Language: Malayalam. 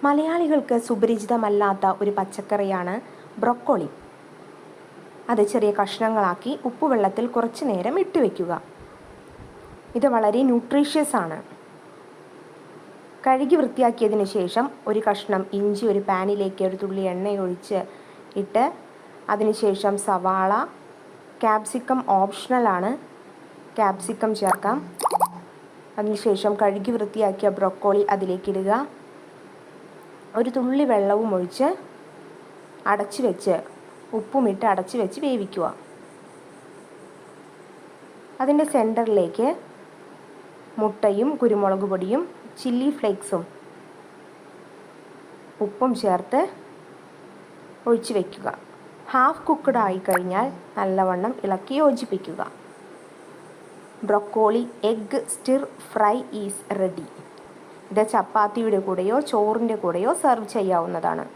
മലയാളികൾക്ക് സുപരിചിതമല്ലാത്ത ഒരു പച്ചക്കറിയാണ് ബ്രൊക്കോളി. അത് ചെറിയ കഷ്ണങ്ങളാക്കി ഉപ്പുവെള്ളത്തിൽ കുറച്ച് നേരം ഇട്ട് വയ്ക്കുക. ഇത് വളരെ ന്യൂട്രീഷ്യസ് ആണ്. കഴുകി വൃത്തിയാക്കിയതിന് ശേഷം ഒരു കഷ്ണം ഇഞ്ചി ഒരു പാനിലേക്ക് ഒരു തുള്ളി എണ്ണയൊഴിച്ച് ഇട്ട് അതിനുശേഷം സവാള, ക്യാപ്സിക്കം ഓപ്ഷണലാണ്, ക്യാപ്സിക്കം ചേർക്കാം. അതിനുശേഷം കഴുകി വൃത്തിയാക്കിയ ബ്രൊക്കോളി അതിലേക്കിടുക. ഒരു തുള്ളി വെള്ളവും ഒഴിച്ച് അടച്ചു വെച്ച് ഉപ്പുമിട്ട് അടച്ചു വെച്ച് വേവിക്കുക. അതിൻ്റെ സെൻറ്ററിലേക്ക് മുട്ടയും കുരുമുളക് പൊടിയും ചില്ലി ഫ്ലേക്സും ഉപ്പും ചേർത്ത് ഒഴിച്ച് വയ്ക്കുക. ഹാഫ് കുക്ക്ഡ് ആയിക്കഴിഞ്ഞാൽ നല്ലവണ്ണം ഇളക്കി യോജിപ്പിക്കുക. Broccoli egg stir fry is ready. ഇത് ചപ്പാത്തിയുടെ കൂടെയോ ചോറിൻ്റെ കൂടെയോ സെർവ് ചെയ്യാവുന്നതാണ്.